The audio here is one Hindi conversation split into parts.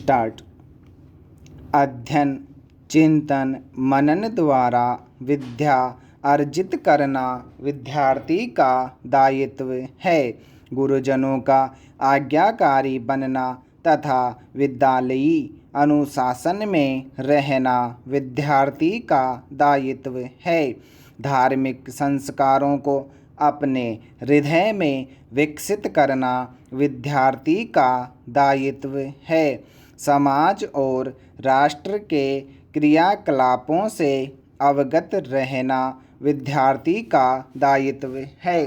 स्टार्ट। अध्ययन, चिंतन, मनन द्वारा विद्या अर्जित करना विद्यार्थी का दायित्व है। गुरुजनों का आज्ञाकारी बनना तथा विद्यालयी अनुशासन में रहना विद्यार्थी का दायित्व है। धार्मिक संस्कारों को अपने हृदय में विकसित करना विद्यार्थी का दायित्व है। समाज और राष्ट्र के क्रियाकलापों से अवगत रहना विद्यार्थी का दायित्व है।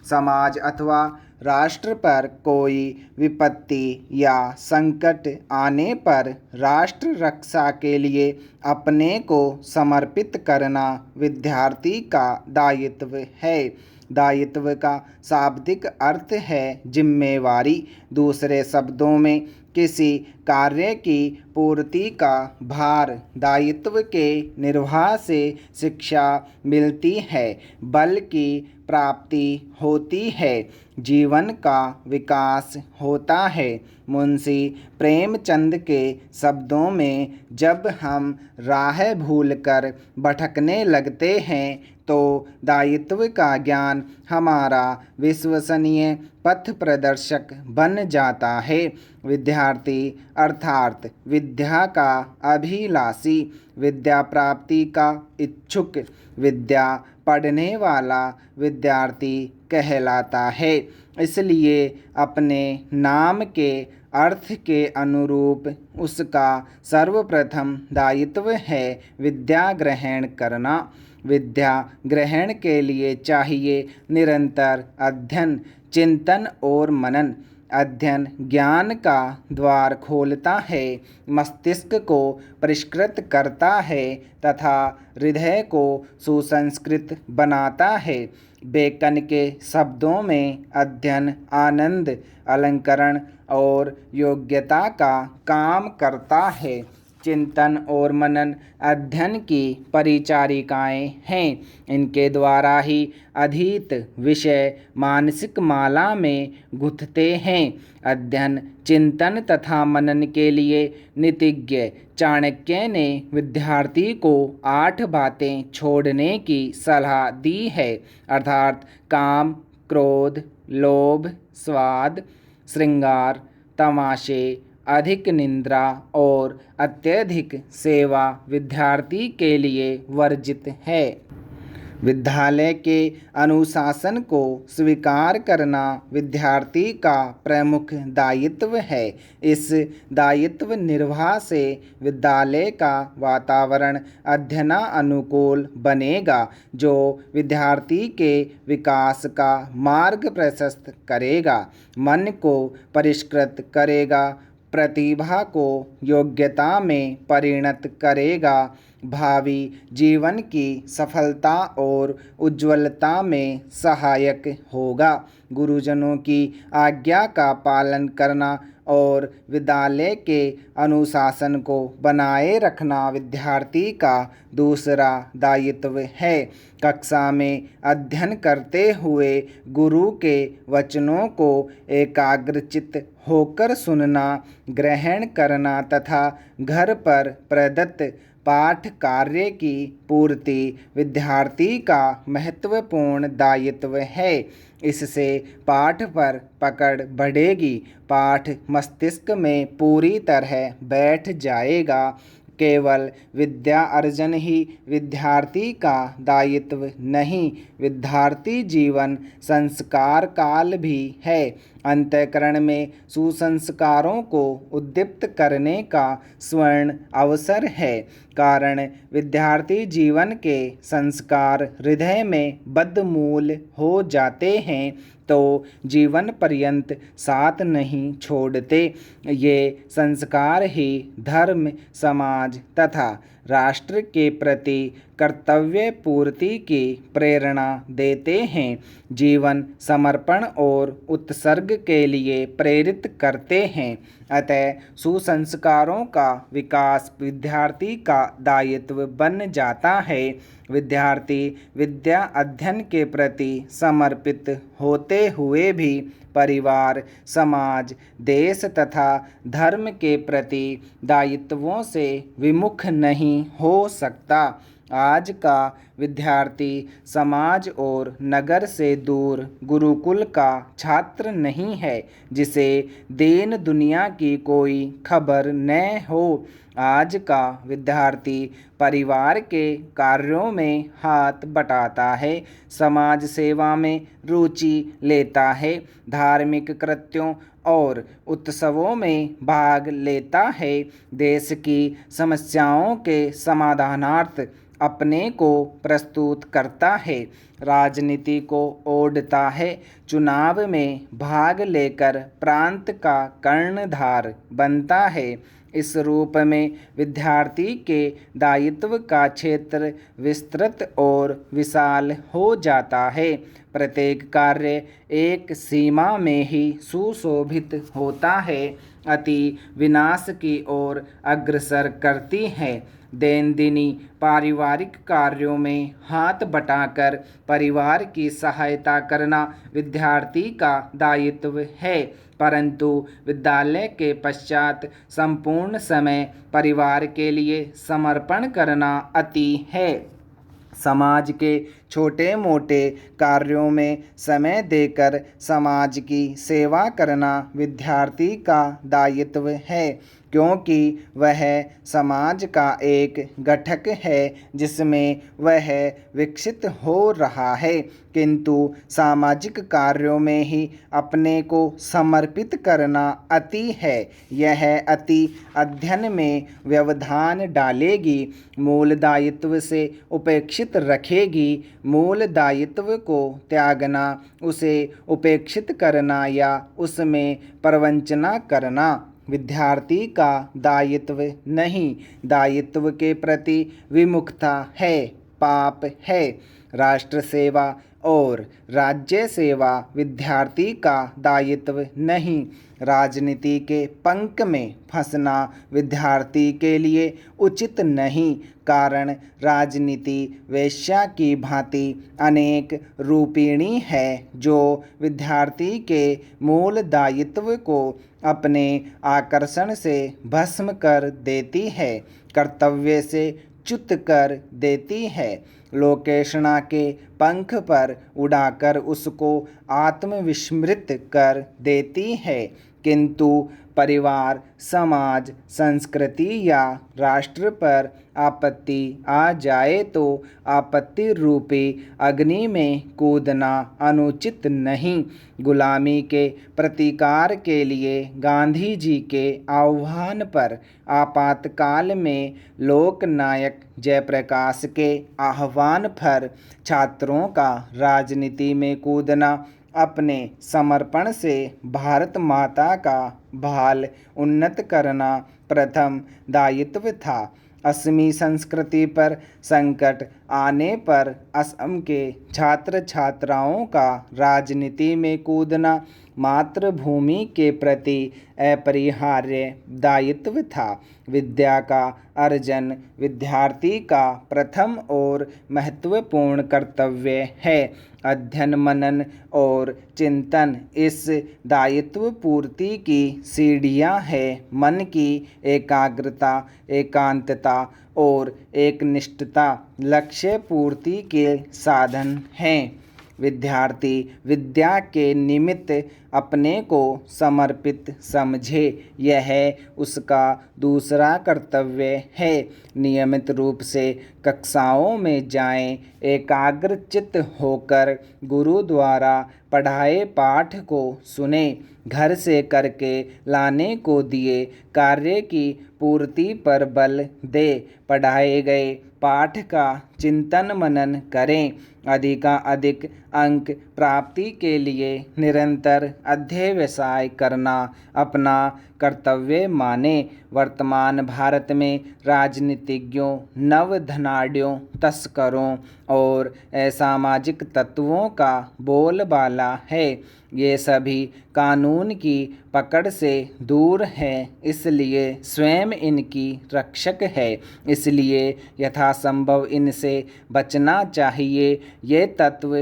समाज अथवा राष्ट्र पर कोई विपत्ति या संकट आने पर राष्ट्र रक्षा के लिए अपने को समर्पित करना विद्यार्थी का दायित्व है। दायित्व का शाब्दिक अर्थ है जिम्मेवारी। दूसरे शब्दों में किसी कार्य की पूर्ति का भार। दायित्व के निर्वाह से शिक्षा मिलती है, बल की प्राप्ति होती है, जीवन का विकास होता है। मुंशी प्रेमचंद के शब्दों में, जब हम राह भूलकर भटकने लगते हैं तो दायित्व का ज्ञान हमारा विश्वसनीय पथ प्रदर्शक बन जाता है। विद्यार्थी अर्थात विद्या का अभिलाषी, विद्या प्राप्ति का इच्छुक, विद्या पढ़ने वाला विद्यार्थी कहलाता है। इसलिए अपने नाम के अर्थ के अनुरूप उसका सर्वप्रथम दायित्व है विद्या ग्रहण करना। विद्या ग्रहण के लिए चाहिए निरंतर अध्ययन, चिंतन और मनन। अध्ययन ज्ञान का द्वार खोलता है, मस्तिष्क को परिष्कृत करता है तथा हृदय को सुसंस्कृत बनाता है। बेकन के शब्दों में अध्ययन आनंद, अलंकरण और योग्यता का काम करता है। चिंतन और मनन अध्ययन की परिचारिकाएं हैं। इनके द्वारा ही अधीत विषय मानसिक माला में गुंथते हैं। अध्ययन, चिंतन तथा मनन के लिए नीतिज्ञ चाणक्य ने विद्यार्थी को 8 बातें छोड़ने की सलाह दी है, अर्थात काम, क्रोध, लोभ, स्वाद, श्रृंगार, तमाशे, अधिक निंद्रा और अत्यधिक सेवा विद्यार्थी के लिए वर्जित है। विद्यालय के अनुशासन को स्वीकार करना विद्यार्थी का प्रमुख दायित्व है। इस दायित्व निर्वाह से विद्यालय का वातावरण अध्ययनानुकूल बनेगा, जो विद्यार्थी के विकास का मार्ग प्रशस्त करेगा, मन को परिष्कृत करेगा, प्रतिभा को योग्यता में परिणत करेगा, भावी जीवन की सफलता और उज्ज्वलता में सहायक होगा। गुरुजनों की आज्ञा का पालन करना और विद्यालय के अनुशासन को बनाए रखना विद्यार्थी का दूसरा दायित्व है। कक्षा में अध्ययन करते हुए गुरु के वचनों को एकाग्रचित्त होकर सुनना, ग्रहण करना तथा घर पर प्रदत्त पाठ कार्य की पूर्ति विद्यार्थी का महत्वपूर्ण दायित्व है। इससे पाठ पर पकड़ बढ़ेगी, पाठ मस्तिष्क में पूरी तरह बैठ जाएगा। केवल विद्या अर्जन ही विद्यार्थी का दायित्व नहीं, विद्यार्थी जीवन संस्कार काल भी है। अंतःकरण में सुसंस्कारों को उद्दीप्त करने का स्वर्ण अवसर है, कारण विद्यार्थी जीवन के संस्कार हृदय में बद्धमूल हो जाते हैं तो जीवन पर्यंत साथ नहीं छोड़ते। ये संस्कार ही धर्म, समाज तथा राष्ट्र के प्रति कर्तव्य पूर्ति की प्रेरणा देते हैं, जीवन समर्पण और उत्सर्ग के लिए प्रेरित करते हैं। अतः सुसंस्कारों का विकास विद्यार्थी का दायित्व बन जाता है। विद्यार्थी विद्या अध्ययन के प्रति समर्पित होते हुए भी परिवार, समाज, देश तथा धर्म के प्रति दायित्वों से विमुख नहीं हो सकता। आज का विद्यार्थी समाज और नगर से दूर गुरुकुल का छात्र नहीं है, जिसे दीन दुनिया की कोई खबर न हो। आज का विद्यार्थी परिवार के कार्यों में हाथ बटाता है, समाज सेवा में रुचि लेता है, धार्मिक कृत्यों और उत्सवों में भाग लेता है, देश की समस्याओं के समाधानार्थ अपने को प्रस्तुत करता है, राजनीति को ओढ़ता है, चुनाव में भाग लेकर प्रांत का कर्णधार बनता है। इस रूप में विद्यार्थी के दायित्व का क्षेत्र विस्तृत और विशाल हो जाता है। प्रत्येक कार्य एक सीमा में ही सुशोभित होता है, अति विनाश की ओर अग्रसर करती है। दैनंदिनी पारिवारिक कार्यों में हाथ बटाकर परिवार की सहायता करना विद्यार्थी का दायित्व है, परंतु विद्यालय के पश्चात संपूर्ण समय परिवार के लिए समर्पण करना अति है। समाज के छोटे मोटे कार्यों में समय देकर समाज की सेवा करना विद्यार्थी का दायित्व है, क्योंकि वह समाज का एक घटक है जिसमें वह विकसित हो रहा है, किंतु सामाजिक कार्यों में ही अपने को समर्पित करना अति है। यह अति अध्ययन में व्यवधान डालेगी, मूल दायित्व से उपेक्षित रखेगी। मूल दायित्व को त्यागना, उसे उपेक्षित करना या उसमें प्रवंचना करना विद्यार्थी का दायित्व नहीं, दायित्व के प्रति विमुखता है, पाप है। राष्ट्र सेवा और राज्य सेवा विद्यार्थी का दायित्व नहीं। राजनीति के पंख में फंसना विद्यार्थी के लिए उचित नहीं, कारण राजनीति वेश्या की भांति अनेक रूपिणी है, जो विद्यार्थी के मूल दायित्व को अपने आकर्षण से भस्म कर देती है, कर्तव्य से च्युत कर देती है, लोकेशना के पंख पर उड़ाकर उसको आत्मविस्मृत कर देती है। किंतु परिवार, समाज, संस्कृति या राष्ट्र पर आपत्ति आ जाए तो आपत्ति रूपी अग्नि में कूदना अनुचित नहीं। गुलामी के प्रतिकार के लिए गांधी जी के आह्वान पर आपातकाल में लोकनायक जयप्रकाश के आह्वान पर छात्रों का राजनीति में कूदना अपने समर्पण से भारत माता का भाल उन्नत करना प्रथम दायित्व था। असमी संस्कृति पर संकट आने पर असम के छात्र छात्राओं का राजनीति में कूदना मातृभूमि के प्रति अपरिहार्य दायित्व था। विद्या का अर्जन विद्यार्थी का प्रथम और महत्वपूर्ण कर्तव्य है। अध्ययन, मनन और चिंतन इस दायित्व पूर्ति की सीढ़ियाँ हैं। मन की एकाग्रता, एकांतता और एकनिष्ठता लक्ष्य पूर्ति के साधन हैं। विद्यार्थी विद्या के निमित्त अपने को समर्पित समझे, यह उसका दूसरा कर्तव्य है। नियमित रूप से कक्षाओं में जाएं, एकाग्रचित्त होकर गुरु द्वारा पढ़ाए पाठ को सुने, घर से करके लाने को दिए कार्य की पूर्ति पर बल दे, पढ़ाए गए पाठ का चिंतन मनन करें, अधिकाधिक अंक प्राप्ति के लिए निरंतर अध्यवसाय करना अपना कर्तव्य माने। वर्तमान भारत में राजनीतिज्ञों, नवधनाढ़यों, तस्करों और असामाजिक तत्वों का बोलबाला है। ये सभी कानून की पकड़ से दूर हैं, इसलिए स्वयं इनकी रक्षक है, इसलिए यथासंभव इनसे बचना चाहिए। ये तत्व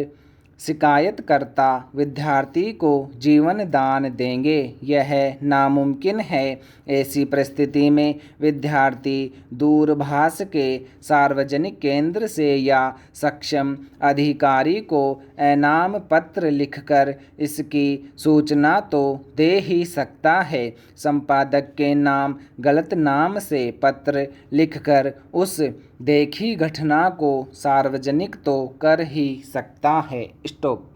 शिकायतकर्ता विद्यार्थी को जीवन दान देंगे, यह नामुमकिन है। ऐसी परिस्थिति में विद्यार्थी दूरभाष के सार्वजनिक केंद्र से या सक्षम अधिकारी को इनाम पत्र लिखकर इसकी सूचना तो दे ही सकता है। संपादक के नाम गलत नाम से पत्र लिखकर उस देखी घटना को सार्वजनिक तो कर ही सकता है। स्टॉप।